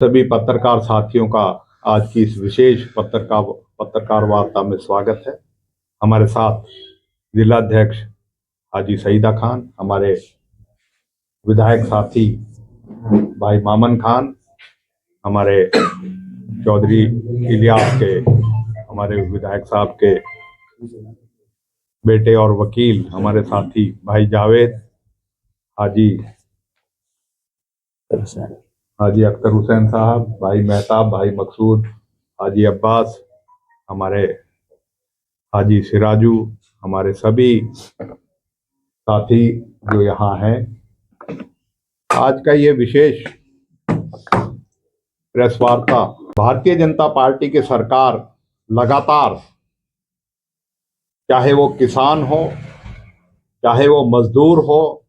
सभी पत्रकार साथियों का आज की इस विशेष पत्रकार वार्ता में स्वागत है। हमारे साथ जिलाध्यक्ष हाजी सईदा खान, हमारे विधायक साथी भाई मामन खान, हमारे चौधरी इलियास के हमारे विधायक साहब के बेटे और वकील हमारे साथी भाई जावेद, हाजी हाजी अख्तर हुसैन साहब, भाई मेहताब, भाई मकसूद, हाजी अब्बास, हमारे हाजी सिराजू, हमारे सभी साथी जो यहाँ हैं। आज का ये विशेष प्रेस वार्ता भारतीय जनता पार्टी की सरकार लगातार, चाहे वो किसान हो, चाहे वो मजदूर हो,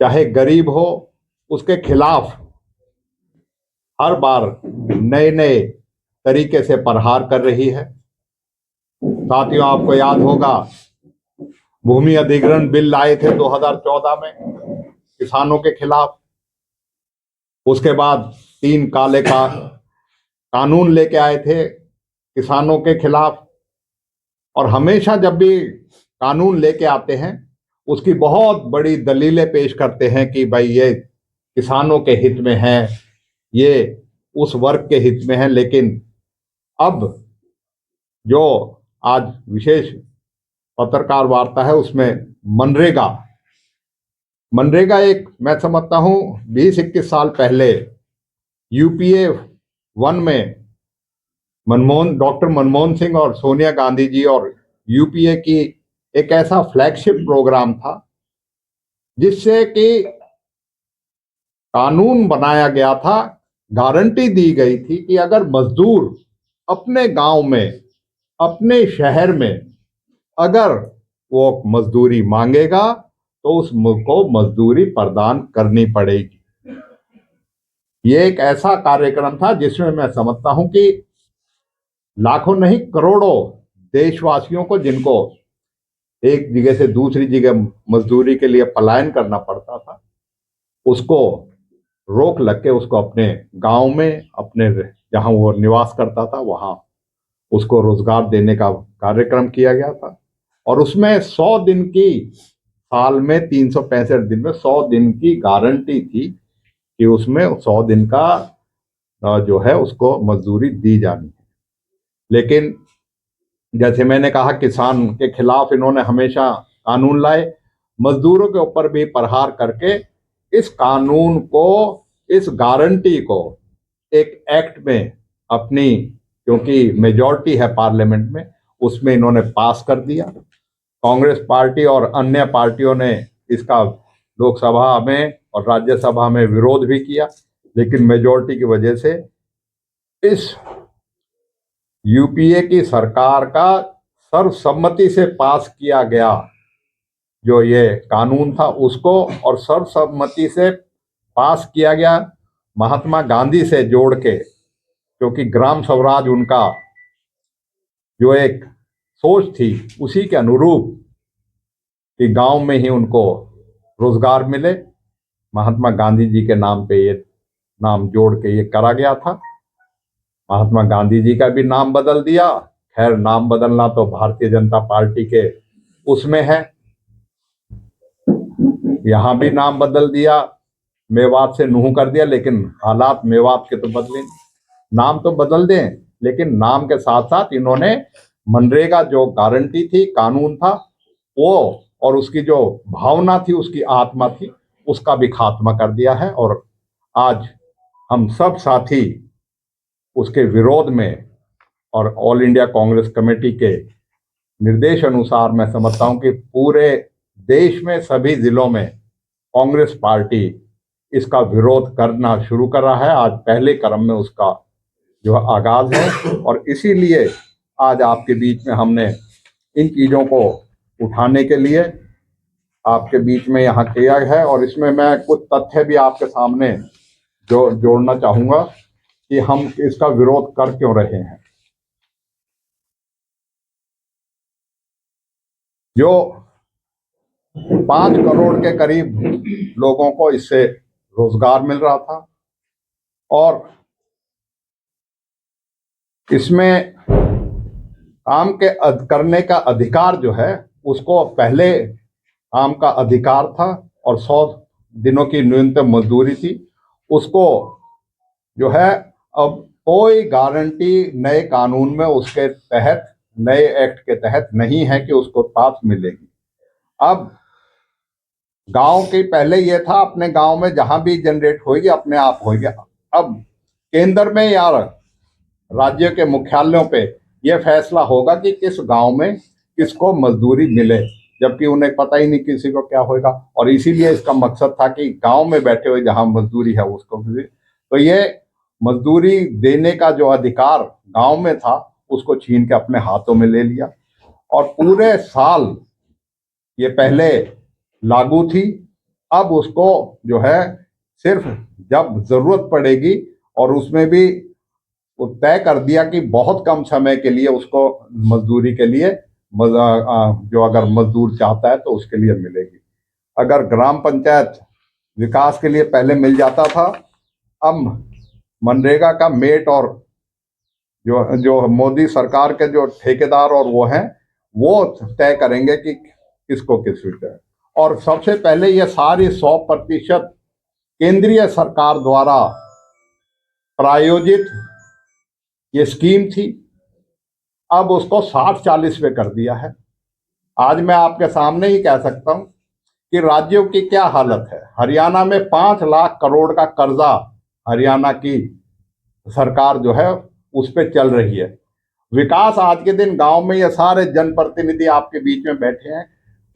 चाहे गरीब हो, उसके खिलाफ हर बार नए नए तरीके से प्रहार कर रही है। साथियों, आपको याद होगा भूमि अधिग्रहण बिल लाए थे 2014 में किसानों के खिलाफ। उसके बाद 3 काले का कानून लेके आए थे किसानों के खिलाफ। और हमेशा जब भी कानून लेके आते हैं उसकी बहुत बड़ी दलीलें पेश करते हैं कि भाई ये किसानों के हित में है, ये उस वर्ग के हित में है। लेकिन अब जो आज विशेष पत्रकार वार्ता है उसमें मनरेगा मनरेगा एक, मैं समझता हूं 20-21 साल पहले यूपीए 1 में डॉक्टर मनमोहन सिंह और सोनिया गांधी जी और यूपीए की एक ऐसा फ्लैगशिप प्रोग्राम था जिससे कि कानून बनाया गया था, गारंटी दी गई थी कि अगर मजदूर अपने गांव में, अपने शहर में अगर वो मजदूरी मांगेगा तो उसको मजदूरी प्रदान करनी पड़ेगी। ये एक ऐसा कार्यक्रम था जिसमें मैं समझता हूं कि लाखों नहीं करोड़ों देशवासियों को, जिनको एक जगह से दूसरी जगह मजदूरी के लिए पलायन करना पड़ता था, उसको रोक लग के उसको अपने गांव में, अपने जहां वो निवास करता था वहां उसको रोजगार देने का कार्यक्रम किया गया था। और उसमें 100 दिन की, साल में 365 दिन में 100 दिन की गारंटी थी कि उसमें 100 दिन का जो है उसको मजदूरी दी जानी है। लेकिन जैसे मैंने कहा, किसान के खिलाफ इन्होंने हमेशा कानून लाए, मजदूरों के ऊपर भी प्रहार करके इस कानून को, इस गारंटी को एक एक्ट में अपनी, क्योंकि मेजॉरिटी है पार्लियामेंट में, उसमें इन्होंने पास कर दिया। कांग्रेस पार्टी और अन्य पार्टियों ने इसका लोकसभा में और राज्यसभा में विरोध भी किया, लेकिन मेजॉरिटी की वजह से इस यूपीए की सरकार का सर्वसम्मति से पास किया गया जो ये कानून था उसको, और सर्वसम्मति से पास किया गया महात्मा गांधी से जोड़ के, क्योंकि ग्राम स्वराज उनका जो एक सोच थी उसी के अनुरूप कि गांव में ही उनको रोजगार मिले, महात्मा गांधी जी के नाम पे ये नाम जोड़ के ये करा गया था। महात्मा गांधी जी का भी नाम बदल दिया। खैर, नाम बदलना तो भारतीय जनता पार्टी के उसमें है, यहां भी नाम बदल दिया, मेवात से नूह कर दिया, लेकिन हालात मेवात के तो बदले, नाम तो बदल दें, लेकिन नाम के साथ साथ इन्होंने मनरेगा जो गारंटी थी, कानून था वो, और उसकी जो भावना थी, उसकी आत्मा थी, उसका भी खात्मा कर दिया है। और आज हम सब साथी उसके विरोध में, और ऑल इंडिया कांग्रेस कमेटी के निर्देश अनुसार मैं समझता हूं कि पूरे देश में सभी जिलों में कांग्रेस पार्टी इसका विरोध करना शुरू कर रहा है। आज पहले क्रम में उसका जो आगाज है, और इसीलिए आज आपके बीच में हमने इन चीज़ों को उठाने के लिए आपके बीच में यहाँ किया है। और इसमें मैं कुछ तथ्य भी आपके सामने जो जोड़ना चाहूँगा कि हम इसका विरोध कर क्यों रहे हैं। जो 5 करोड़ के करीब लोगों को इससे रोजगार मिल रहा था, और इसमें काम के करने का अधिकार जो है, उसको पहले काम का अधिकार था और 100 दिनों की न्यूनतम मजदूरी थी, उसको जो है अब कोई गारंटी नए कानून में उसके तहत, नए एक्ट के तहत नहीं है कि उसको पास मिलेगी। अब गांव के पहले ये था, अपने गांव में जहां भी जनरेट होगी अपने आप होगी। अब केंद्र में या राज्य के मुख्यालयों पे यह फैसला होगा कि किस गांव में किसको मजदूरी मिले, जबकि उन्हें पता ही नहीं किसी को क्या होगा। और इसीलिए इसका मकसद था कि गांव में बैठे हुए जहां मजदूरी है उसको मिले। तो ये मजदूरी देने का जो अधिकार गांव में था, उसको छीन के अपने हाथों में ले लिया। और पूरे साल ये पहले लागू थी, अब उसको जो है सिर्फ जब जरूरत पड़ेगी, और उसमें भी वो तय कर दिया कि बहुत कम समय के लिए उसको मजदूरी के लिए जो अगर मजदूर चाहता है तो उसके लिए मिलेगी। अगर ग्राम पंचायत विकास के लिए पहले मिल जाता था, अब मनरेगा का मेट और जो जो मोदी सरकार के जो ठेकेदार और वो हैं, वो तय करेंगे कि किसको किस विषय। और सबसे पहले ये सारी 100% केंद्रीय सरकार द्वारा प्रायोजित ये स्कीम थी, अब उसको 60-40 पे कर दिया है। आज मैं आपके सामने ही कह सकता हूं कि राज्यों की क्या हालत है। हरियाणा में 5 लाख करोड़ का कर्जा हरियाणा की सरकार जो है उस पर चल रही है। विकास आज के दिन गांव में ये सारे जनप्रतिनिधि आपके बीच में बैठे हैं,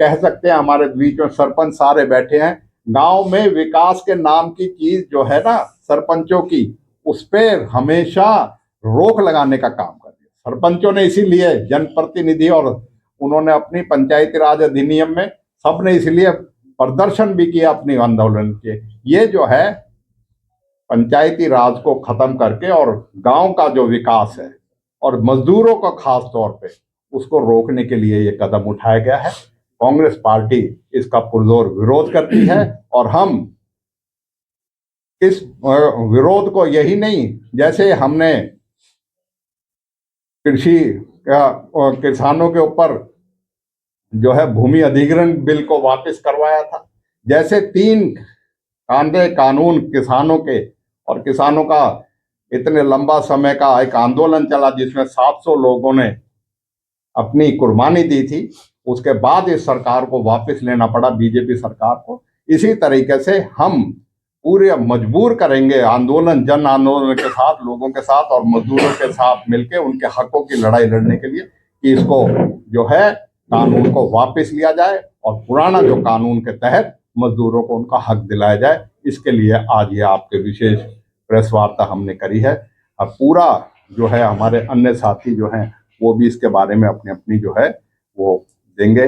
कह सकते हैं हमारे बीच में सरपंच सारे बैठे हैं। गांव में विकास के नाम की चीज जो है ना सरपंचों की, उस पर हमेशा रोक लगाने का काम कर दिया सरपंचों ने। इसीलिए जनप्रतिनिधि और उन्होंने अपनी पंचायती राज अधिनियम में सबने इसलिए प्रदर्शन भी किया, अपनी आंदोलन के। ये जो है पंचायती राज को खत्म करके और गांव का जो विकास है और मजदूरों का खास तौर पे उसको रोकने के लिए ये कदम उठाया गया है। कांग्रेस पार्टी इसका पुरजोर विरोध करती है, और हम इस विरोध को यही नहीं, जैसे हमने कृषि किसानों के ऊपर जो है भूमि अधिग्रहण बिल को वापस करवाया था, जैसे 3 कांदे कानून किसानों के, और किसानों का इतने लंबा समय का एक आंदोलन चला जिसमें 700 लोगों ने अपनी कुर्बानी दी थी, उसके बाद इस सरकार को वापस लेना पड़ा, बीजेपी सरकार को। इसी तरीके से हम पूरे मजबूर करेंगे आंदोलन, जन आंदोलन के साथ, लोगों के साथ और मजदूरों के साथ मिलकर उनके हकों की लड़ाई लड़ने के लिए कि इसको जो है कानून को वापस लिया जाए और पुराना जो कानून के तहत मजदूरों को उनका हक दिलाया जाए। इसके लिए आज ये आपके विशेष प्रेस वार्ता हमने करी है। अब पूरा जो है हमारे अन्य साथी जो हैं वो भी इसके बारे में अपनी अपनी जो है वो देंगे।